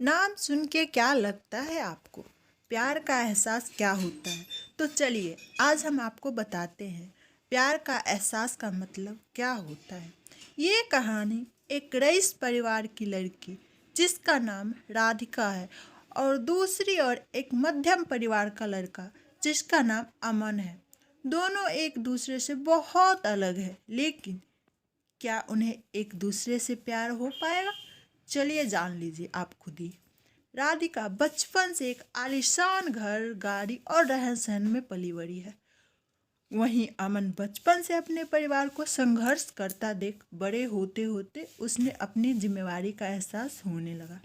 नाम सुन के क्या लगता है आपको? प्यार का एहसास क्या होता है? तो चलिए आज हम आपको बताते हैं प्यार का एहसास का मतलब क्या होता है। ये कहानी एक रईस परिवार की लड़की जिसका नाम राधिका है और दूसरी ओर एक मध्यम परिवार का लड़का जिसका नाम अमन है। दोनों एक दूसरे से बहुत अलग है, लेकिन क्या उन्हें एक दूसरे से प्यार हो पाएगा? चलिए जान लीजिए आप खुद ही। राधिका बचपन से एक आलीशान घर, गाड़ी और रहन सहन में पली बड़ी है। वहीं अमन बचपन से अपने परिवार को संघर्ष करता देख बड़े होते होते उसने अपनी जिम्मेवारी का एहसास होने लगा।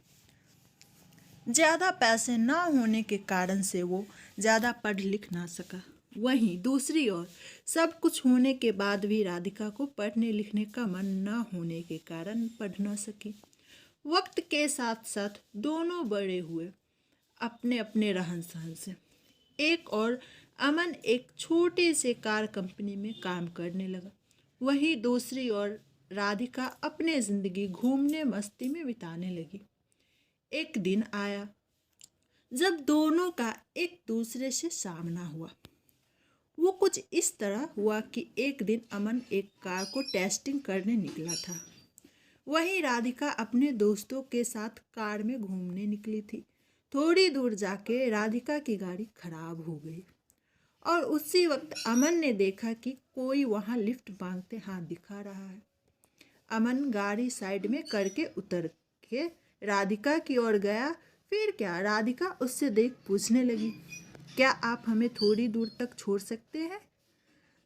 ज़्यादा पैसे ना होने के कारण से वो ज़्यादा पढ़ लिख ना सका। वहीं दूसरी ओर सब कुछ होने के बाद भी राधिका को पढ़ने लिखने का मन न होने के कारण पढ़ न सकी। वक्त के साथ साथ दोनों बड़े हुए अपने अपने रहन सहन से। एक और अमन एक छोटे से कार कंपनी में काम करने लगा। वहीं दूसरी ओर राधिका अपने ज़िंदगी घूमने मस्ती में बिताने लगी। एक दिन आया जब दोनों का एक दूसरे से सामना हुआ। वो कुछ इस तरह हुआ कि एक दिन अमन एक कार को टेस्टिंग करने निकला था। वहीं राधिका अपने दोस्तों के साथ कार में घूमने निकली थी। थोड़ी दूर जाके राधिका की गाड़ी खराब हो गई और उसी वक्त अमन ने देखा कि कोई वहां लिफ्ट मांगते हाथ दिखा रहा है। अमन गाड़ी साइड में करके उतर के राधिका की ओर गया। फिर क्या, राधिका उससे देख पूछने लगी, क्या आप हमें थोड़ी दूर तक छोड़ सकते हैं?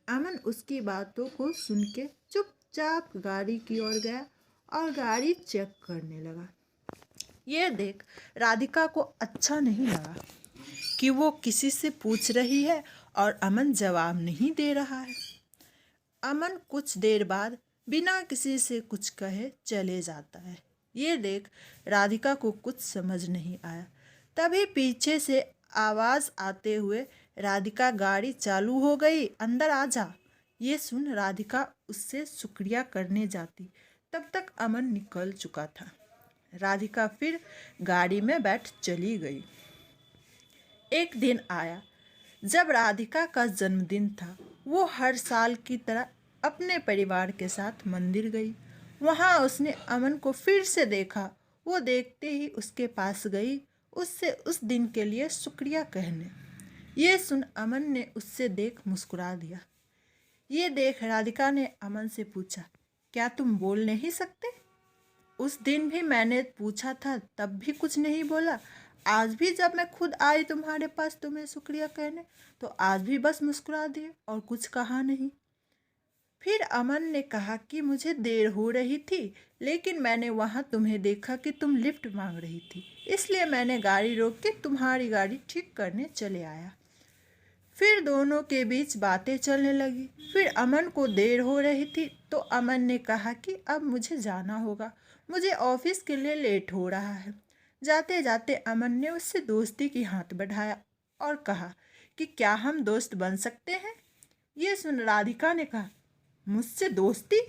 अमन उसकी बातों को सुन के चुपचाप गाड़ी की ओर गया और गाड़ी चेक करने लगा। ये देख राधिका को अच्छा नहीं लगा कि वो किसी से पूछ रही है और अमन जवाब नहीं दे रहा है। अमन कुछ देर बाद बिना किसी से कुछ कहे चले जाता है। ये देख राधिका को कुछ समझ नहीं आया। तभी पीछे से आवाज़ आते हुए, राधिका गाड़ी चालू हो गई, अंदर आ जा। ये सुन राधिका उससे शुक्रिया करने जाती, तब तक अमन निकल चुका था। राधिका फिर गाड़ी में बैठ चली गई। एक दिन आया जब राधिका का जन्मदिन था। वो हर साल की तरह अपने परिवार के साथ मंदिर गई। वहाँ उसने अमन को फिर से देखा। वो देखते ही उसके पास गई, उससे उस दिन के लिए शुक्रिया कहने। ये सुन अमन ने उससे देख मुस्कुरा दिया। ये देख राधिका ने अमन से पूछा, क्या तुम बोल नहीं सकते? उस दिन भी मैंने पूछा था, तब भी कुछ नहीं बोला। आज भी जब मैं खुद आई तुम्हारे पास तुम्हें शुक्रिया कहने, तो आज भी बस मुस्कुरा दिए और कुछ कहा नहीं। फिर अमन ने कहा कि मुझे देर हो रही थी, लेकिन मैंने वहाँ तुम्हें देखा कि तुम लिफ्ट मांग रही थी, इसलिए मैंने गाड़ी रोक के तुम्हारी गाड़ी ठीक करने चले आया। फिर दोनों के बीच बातें चलने लगी। फिर अमन को देर हो रही थी तो अमन ने कहा कि अब मुझे जाना होगा, मुझे ऑफिस के लिए लेट हो रहा है। जाते जाते अमन ने उससे दोस्ती की हाथ बढ़ाया और कहा कि क्या हम दोस्त बन सकते हैं? ये सुन राधिका ने कहा, मुझसे दोस्ती?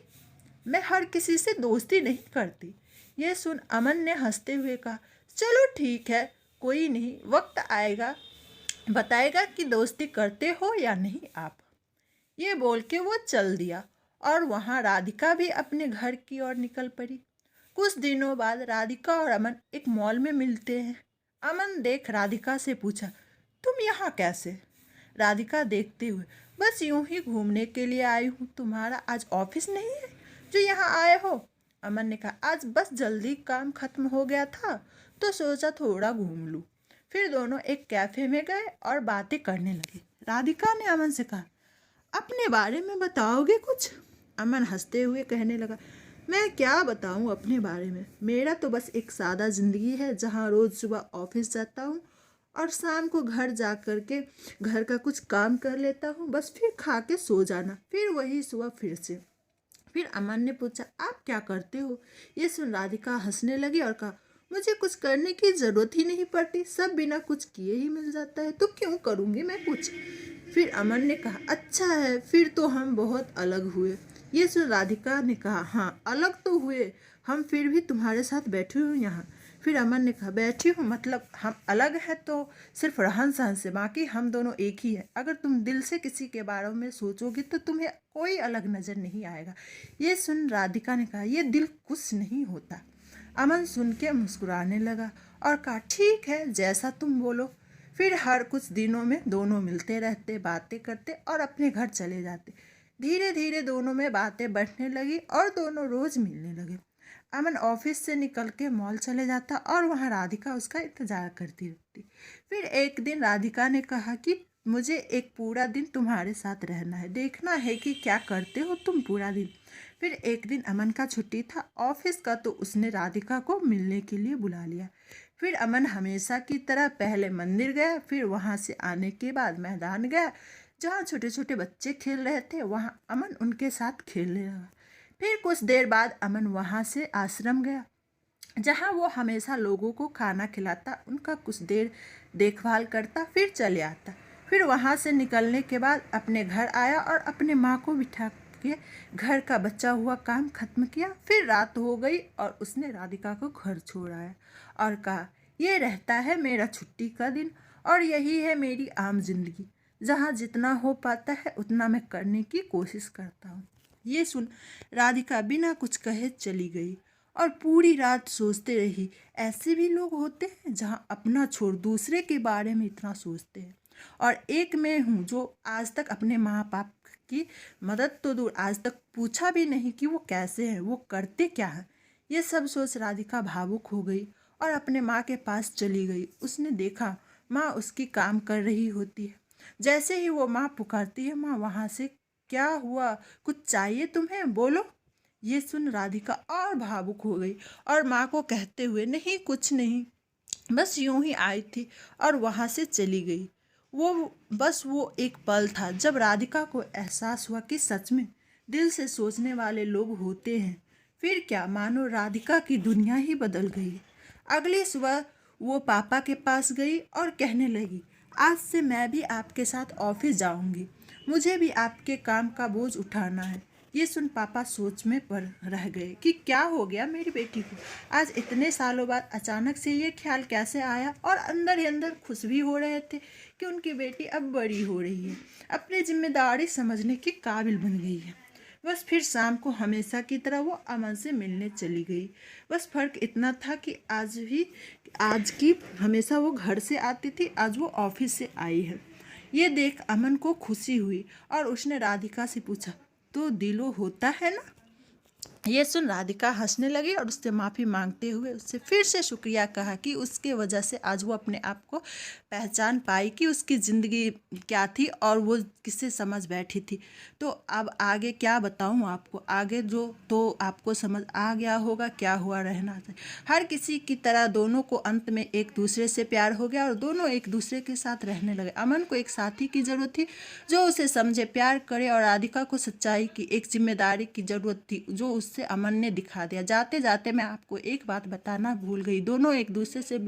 मैं हर किसी से दोस्ती नहीं करती। ये सुन अमन ने हंसते हुए कहा, चलो ठीक है, कोई नहीं, वक्त आएगा बताएगा कि दोस्ती करते हो या नहीं आप। ये बोल के वो चल दिया और वहाँ राधिका भी अपने घर की ओर निकल पड़ी। कुछ दिनों बाद राधिका और अमन एक मॉल में मिलते हैं। अमन देख राधिका से पूछा, तुम यहाँ कैसे? राधिका देखते हुए, बस यूं ही घूमने के लिए आई हूँ, तुम्हारा आज ऑफिस नहीं है जो यहाँ आए हो? अमन ने कहा, आज बस जल्दी काम खत्म हो गया था तो सोचा थोड़ा घूम लूँ। फिर दोनों एक कैफ़े में गए और बातें करने लगे। राधिका ने अमन से कहा, अपने बारे में बताओगे कुछ? अमन हंसते हुए कहने लगा, मैं क्या बताऊं अपने बारे में, मेरा तो बस एक सादा ज़िंदगी है जहां रोज़ सुबह ऑफिस जाता हूं और शाम को घर जा कर के घर का कुछ काम कर लेता हूं, बस फिर खा के सो जाना, फिर वही सुबह फिर से। फिर अमन ने पूछा, आप क्या करते हो? ये सुन राधिका हंसने लगी और कहा, मुझे कुछ करने की ज़रूरत ही नहीं पड़ती, सब बिना कुछ किए ही मिल जाता है, तो क्यों करूँगी मैं कुछ? फिर अमन ने कहा, अच्छा है, फिर तो हम बहुत अलग हुए। ये सुन राधिका ने कहा, हाँ अलग तो हुए हम, फिर भी तुम्हारे साथ बैठे हुए यहाँ फिर अमन ने कहा बैठी हूँ, मतलब हम अलग हैं तो सिर्फ रहन सहन से, बाकी हम दोनों एक ही हैं। अगर तुम दिल से किसी के बारे में सोचोगी तो तुम्हें कोई अलग नज़र नहीं आएगा। ये सुन राधिका ने कहा ये दिल कुछ नहीं होता। अमन सुन के मुस्कुराने लगा और कहा ठीक है जैसा तुम बोलो। फिर हर कुछ दिनों में दोनों मिलते रहते, बातें करते और अपने घर चले जाते। धीरे धीरे दोनों में बातें बढ़ने लगी और दोनों रोज मिलने लगे। अमन ऑफिस से निकल के मॉल चले जाता और वहाँ राधिका उसका इंतजार करती रहती। फिर एक दिन राधिका ने कहा कि मुझे एक पूरा दिन तुम्हारे साथ रहना है, देखना है कि क्या करते हो तुम पूरा दिन। फिर एक दिन अमन का छुट्टी था ऑफिस का, तो उसने राधिका को मिलने के लिए बुला लिया। फिर अमन हमेशा की तरह पहले मंदिर गया, फिर वहाँ से आने के बाद मैदान गया जहाँ छोटे छोटे बच्चे खेल रहे थे, वहाँ अमन उनके साथ खेलने लगा। फिर कुछ देर बाद अमन वहाँ से आश्रम गया जहाँ वो हमेशा लोगों को खाना खिलाता, उनका कुछ देर देखभाल करता, फिर चले आता। फिर वहाँ से निकलने के बाद अपने घर आया और अपने माँ को बिठा के घर का बचा हुआ काम खत्म किया। फिर रात हो गई और उसने राधिका को घर छोड़ आया और कहा ये रहता है मेरा छुट्टी का दिन और यही है मेरी आम जिंदगी, जहाँ जितना हो पाता है उतना मैं करने की कोशिश करता हूँ। ये सुन राधिका बिना कुछ कहे चली गई और पूरी रात सोचते रही ऐसे भी लोग होते हैं जहाँ अपना छोड़ दूसरे के बारे में इतना सोचते हैं। और एक मैं हूँ जो आज तक अपने माँ बाप की मदद तो दूर, आज तक पूछा भी नहीं कि वो कैसे हैं, वो करते क्या हैं। ये सब सोच राधिका भावुक हो गई और अपने माँ के पास चली गई। उसने देखा माँ उसकी काम कर रही होती है। जैसे ही वो माँ पुकारती है माँ वहाँ से क्या हुआ, कुछ चाहिए तुम्हें, बोलो। ये सुन राधिका और भावुक हो गई और माँ को कहते हुए नहीं कुछ नहीं, बस यूं ही आई थी और वहाँ से चली गई। वो एक पल था जब राधिका को एहसास हुआ कि सच में दिल से सोचने वाले लोग होते हैं। फिर क्या मानो राधिका की दुनिया ही बदल गई। अगली सुबह वो पापा के पास गई और कहने लगी आज से मैं भी आपके साथ ऑफिस जाऊंगी, मुझे भी आपके काम का बोझ उठाना है। ये सुन पापा सोच में पड़ रह गए कि क्या हो गया मेरी बेटी को, आज इतने सालों बाद अचानक से ये ख्याल कैसे आया। और अंदर ही अंदर खुश भी हो रहे थे कि उनकी बेटी अब बड़ी हो रही है, अपनी जिम्मेदारी समझने की काबिल बन गई है। बस फिर शाम को हमेशा की तरह वो अमन से मिलने चली गई। बस फ़र्क इतना था कि आज की हमेशा वो घर से आती थी, आज वो ऑफिस से आई है। ये देख अमन को खुशी हुई और उसने राधिका से पूछा तो दिलो होता है ना। ये सुन राधिका हंसने लगी और उससे माफ़ी मांगते हुए उससे फिर से शुक्रिया कहा कि उसके वजह से आज वो अपने आप को पहचान पाई कि उसकी ज़िंदगी क्या थी और वो किससे समझ बैठी थी। तो अब आगे क्या बताऊँ आपको, आगे जो तो आपको समझ आ गया होगा क्या हुआ रहना था। हर किसी की तरह दोनों को अंत में एक दूसरे से प्यार हो गया और दोनों एक दूसरे के साथ रहने लगे। अमन को एक साथी की ज़रूरत थी जो उसे समझे, प्यार करे, और राधिका को सच्चाई की एक जिम्मेदारी की ज़रूरत थी जो उससे अमन ने दिखा दिया। जाते जाते मैं आपको एक बात बताना भूल गई, दोनों एक दूसरे से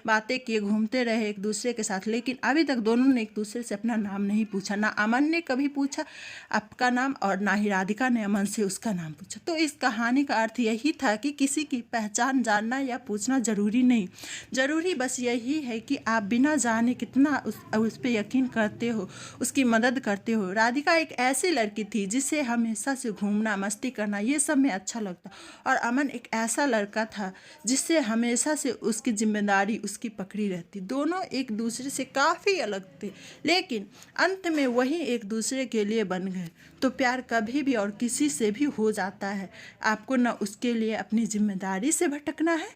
बातें किए, घूमते रहे एक दूसरे के साथ, लेकिन अभी तक दोनों ने एक दूसरे से अपना नाम नहीं पूछा। ना अमन ने कभी पूछा आपका नाम और ना ही राधिका ने अमन से उसका नाम पूछा। तो इस कहानी का अर्थ यही था कि किसी की पहचान जानना या पूछना ज़रूरी नहीं, ज़रूरी बस यही है कि आप बिना जाने कितना उस पर यकीन करते हो, उसकी मदद करते हो। राधिका एक ऐसी लड़की थी जिसे हमेशा से घूमना, मस्ती करना ये सब में अच्छा लगता, और अमन एक ऐसा लड़का था जिससे हमेशा से उसकी जिम्मेदारी उसकी पकड़ी रहती। दोनों एक दूसरे से काफ़ी अलग थे लेकिन अंत में वही एक दूसरे के लिए बन गए। तो प्यार कभी भी और किसी से भी हो जाता है, आपको ना उसके लिए अपनी जिम्मेदारी से भटकना है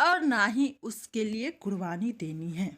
और ना ही उसके लिए कुर्बानी देनी है।